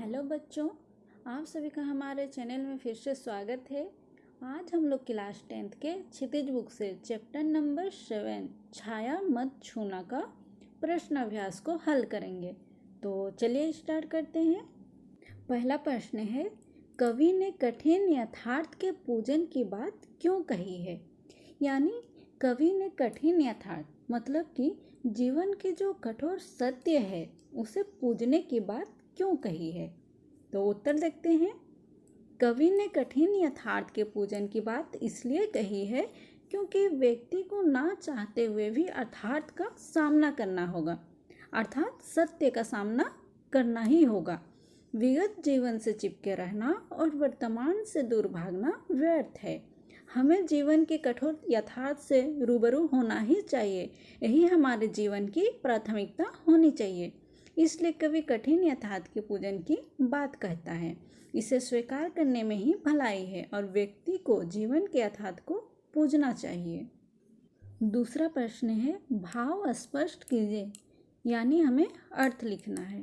Hello बच्चों, आप सभी का हमारे चैनल में फिर से स्वागत है। आज हम लोग क्लास 10th के क्षितिज बुक से चैप्टर नंबर 7 छाया मत छूना का प्रश्न अभ्यास को हल करेंगे। तो चलिए स्टार्ट करते हैं। पहला प्रश्न है, कवि ने कठिन यथार्थ के पूजन की बात क्यों कही है। यानी कवि ने कठिन यथार्थ मतलब कि जीवन की जो कठोर सत्य है उसे पूजने की बात क्यों कही है। तो उत्तर देखते हैं। कवि ने कठिन यथार्थ के पूजन की बात इसलिए कही है क्योंकि व्यक्ति को ना चाहते हुए भी यथार्थ का सामना करना होगा, अर्थात सत्य का सामना करना ही होगा। विगत जीवन से चिपके रहना और वर्तमान से दूर भागना व्यर्थ है। हमें जीवन के कठोर यथार्थ से रूबरू होना ही चाहिए। यही हमारे जीवन की प्राथमिकता होनी चाहिए। इसलिए कवि कठिन यथार्थ के पूजन की बात कहता है। इसे स्वीकार करने में ही भलाई है और व्यक्ति को जीवन के यथार्थ को पूजना चाहिए। दूसरा प्रश्न है, भाव स्पष्ट कीजिए। यानी हमें अर्थ लिखना है।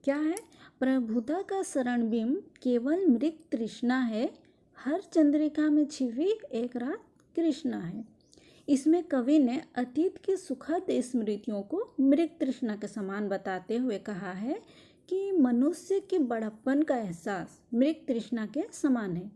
क्या है? प्रभुता का शरणबिंब केवल मृग तृष्णा है, हर चंद्रिका में छिपी एक रात कृष्णा है। इसमें कवि ने अतीत की सुखद स्मृतियों को मृग तृष्णा के समान बताते हुए कहा है कि मनुष्य के बड़प्पन का एहसास मृग तृष्णा के समान है।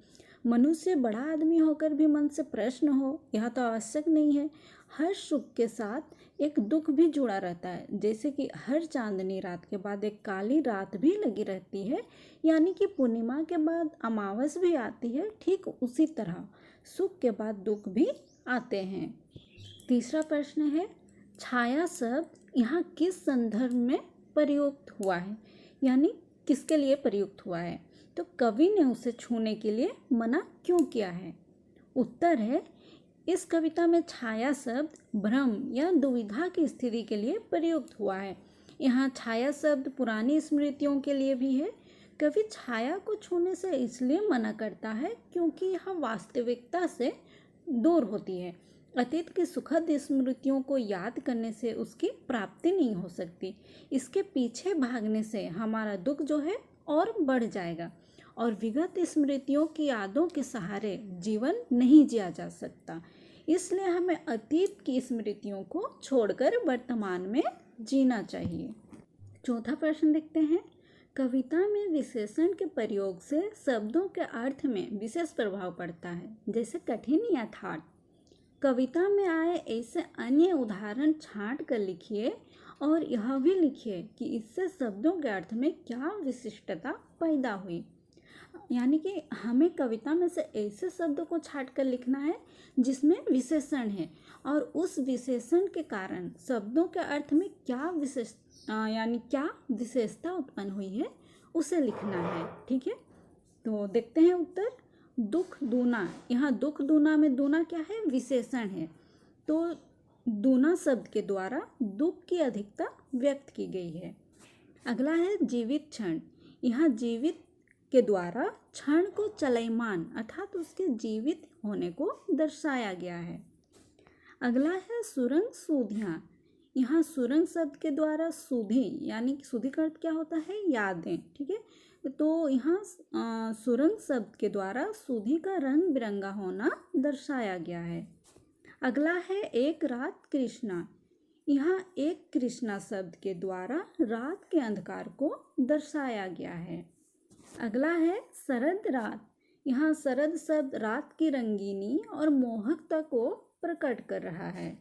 मनुष्य बड़ा आदमी होकर भी मन से प्रश्न हो, यह तो आवश्यक नहीं है। हर सुख के साथ एक दुख भी जुड़ा रहता है, जैसे कि हर चांदनी रात के बाद एक काली रात भी लगी रहती है, यानी कि पूर्णिमा के बाद अमावस भी आती है। ठीक उसी तरह सुख के बाद दुख भी आते हैं। तीसरा प्रश्न है, छाया शब्द यहाँ किस संदर्भ में प्रयुक्त हुआ है। यानी किसके लिए प्रयुक्त हुआ है। तो कवि ने उसे छूने के लिए मना क्यों किया है। उत्तर है, इस कविता में छाया शब्द भ्रम या दुविधा की स्थिति के लिए प्रयुक्त हुआ है। यहाँ छाया शब्द पुरानी स्मृतियों के लिए भी है। कवि छाया को छूने से इसलिए मना करता है क्योंकि यह वास्तविकता से दूर होती है। अतीत की सुखद स्मृतियों को याद करने से उसकी प्राप्ति नहीं हो सकती। इसके पीछे भागने से हमारा दुख जो है और बढ़ जाएगा और विगत स्मृतियों की यादों के सहारे जीवन नहीं जिया जा सकता। इसलिए हमें अतीत की स्मृतियों को छोड़कर वर्तमान में जीना चाहिए। चौथा प्रश्न देखते हैं, कविता में विशेषण के प्रयोग से शब्दों के अर्थ में विशेष प्रभाव पड़ता है, जैसे कठिन यथार्थ। कविता में आए ऐसे अन्य उदाहरण छांट कर लिखिए और यह भी लिखिए कि इससे शब्दों के अर्थ में क्या विशिष्टता पैदा हुई। यानी कि हमें कविता में से ऐसे शब्दों को छांट कर लिखना है जिसमें विशेषण है और उस विशेषण के कारण शब्दों के अर्थ में क्या क्या विशेषता उत्पन्न हुई है उसे लिखना है। ठीक है, तो देखते हैं उत्तर। दुख दूना, यहाँ दुख दूना में दूना क्या है? विशेषण है। तो दूना शब्द के द्वारा दुख की अधिकता व्यक्त की गई है। अगला है जीवित क्षण। यहाँ जीवित के द्वारा क्षण को चलयमान अर्थात उसके जीवित होने को दर्शाया गया है। अगला है सुरंग सूधियाँ। यहाँ सुरंग शब्द के द्वारा सुधि यानी कि सुधि का अर्थ क्या होता है? यादें। ठीक है, तो यहाँ सुरंग शब्द के द्वारा सुधि का रंग बिरंगा होना दर्शाया गया है। अगला है एक रात कृष्णा। यहाँ एक कृष्णा शब्द के द्वारा रात के अंधकार को दर्शाया गया है। अगला है शरद रात। यहाँ शरद शब्द रात की रंगीनी और मोहकता को प्रकट कर रहा है।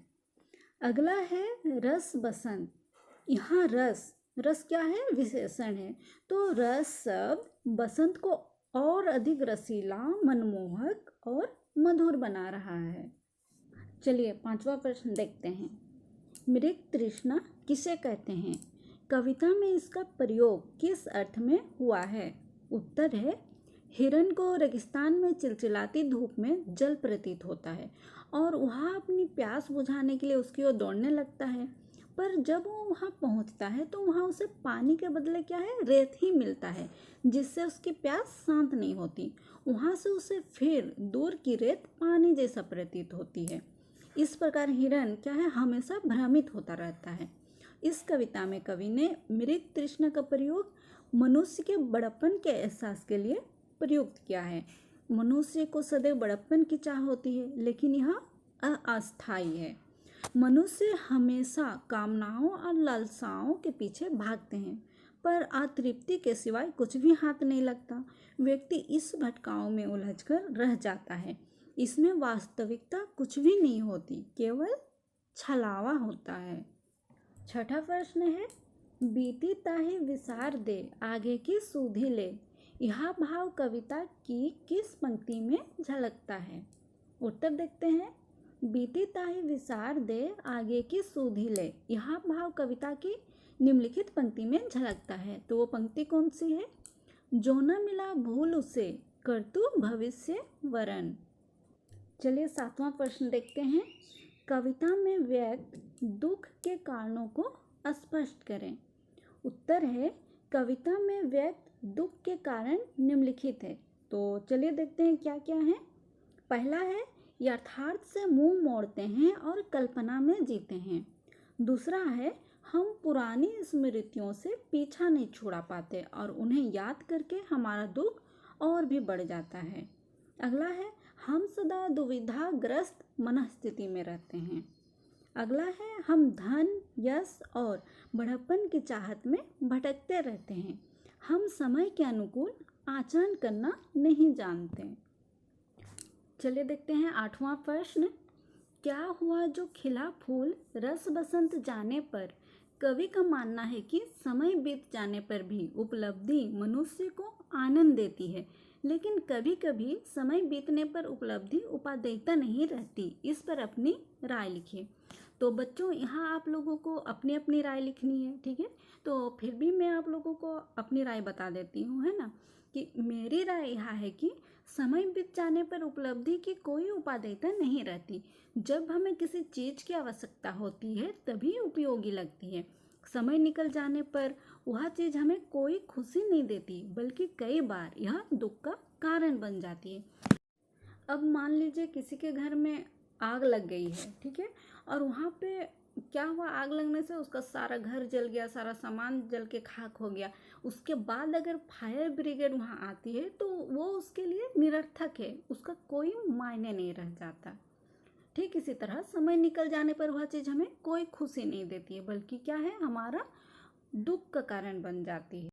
अगला है रस बसंत। यहाँ रस क्या है? विशेषण है। तो रस शब्द बसंत को और अधिक रसीला, मनमोहक और मधुर बना रहा है। चलिए पांचवा प्रश्न देखते हैं, मृग तृष्णा किसे कहते हैं। कविता में इसका प्रयोग किस अर्थ में हुआ है। उत्तर है, हिरण को रेगिस्तान में चिलचिलाती धूप में जल प्रतीत होता है और वह अपनी प्यास बुझाने के लिए उसकी ओर दौड़ने लगता है, पर जब वो वहाँ पहुँचता है तो वहाँ उसे पानी के बदले क्या है? रेत ही मिलता है, जिससे उसकी प्यास शांत नहीं होती। वहाँ से उसे फिर दूर की रेत पानी जैसा प्रतीत होती है। इस प्रकार हिरण क्या है? हमेशा भ्रमित होता रहता है। इस कविता में कवि ने मृग तृष्णा का प्रयोग मनुष्य के बड़प्पन के एहसास के लिए प्रयुक्त किया है। मनुष्य को सदैव बड़प्पन की चाह होती है, लेकिन यह अस्थायी है। मनुष्य हमेशा कामनाओं और लालसाओं के पीछे भागते हैं, पर अतृप्ति के सिवाय कुछ भी हाथ नहीं लगता। व्यक्ति इस भटकाव में उलझकर रह जाता है। इसमें वास्तविकता कुछ भी नहीं होती, केवल छलावा होता है। छठा प्रश्न है, बीती ताहि विसार दे आगे की सुधि ले। यह भाव कविता की किस पंक्ति में झलकता है? उत्तर देखते हैं। बीती ताहि विसार दे आगे की सुधि ले, यह भाव कविता की निम्नलिखित पंक्ति में झलकता है। तो वो पंक्ति कौन सी है? जो न मिला भूल उसे कर तू भविष्य वरण। चलिए 7वां प्रश्न देखते हैं। कविता में व्यक्त दुख के कारणों को स्पष्ट करें। उत्तर है, कविता में व्यक्त दुख के कारण निम्नलिखित है। तो चलिए देखते हैं क्या क्या है। पहला है, यथार्थ से मुंह मोड़ते हैं और कल्पना में जीते हैं। दूसरा है, हम पुरानी स्मृतियों से पीछा नहीं छुड़ा पाते और उन्हें याद करके हमारा दुख और भी बढ़ जाता है। अगला है, हम सदा दुविधाग्रस्त मनस्थिति में रहते हैं। अगला है, हम धन, यश और बढ़प्पन की चाहत में भटकते रहते हैं। हम समय के अनुकूल आचरण करना नहीं जानते। चलिए देखते हैं 8वां प्रश्न। क्या हुआ जो खिला फूल रस बसंत जाने पर? कवि का मानना है कि समय बीत जाने पर भी उपलब्धि मनुष्य को आनंद देती है, लेकिन कभी कभी समय बीतने पर उपलब्धि उपादेयता नहीं रहती। इस पर अपनी राय लिखिए। तो बच्चों, यहाँ आप लोगों को अपनी अपनी राय लिखनी है, ठीक है? तो फिर भी मैं आप लोगों को अपनी राय बता देती हूँ, है ना? कि मेरी राय यह है कि समय बीत जाने पर उपलब्धि की कोई उपादेयता नहीं रहती। जब हमें किसी चीज़ की आवश्यकता होती है तभी उपयोगी लगती है। समय निकल जाने पर वह चीज़ हमें कोई खुशी नहीं देती, बल्कि कई बार यह दुख का कारण बन जाती है। अब मान लीजिए किसी के घर में आग लग गई है, ठीक है? और वहाँ पे क्या हुआ, आग लगने से उसका सारा घर जल गया, सारा सामान जल के खाक हो गया। उसके बाद अगर फायर ब्रिगेड वहाँ आती है तो वो उसके लिए निरर्थक है, उसका कोई मायने नहीं रह जाता। ठीक इसी तरह समय निकल जाने पर वह चीज़ हमें कोई खुशी नहीं देती है, बल्कि क्या है, हमारा दुख का कारण बन जाती है।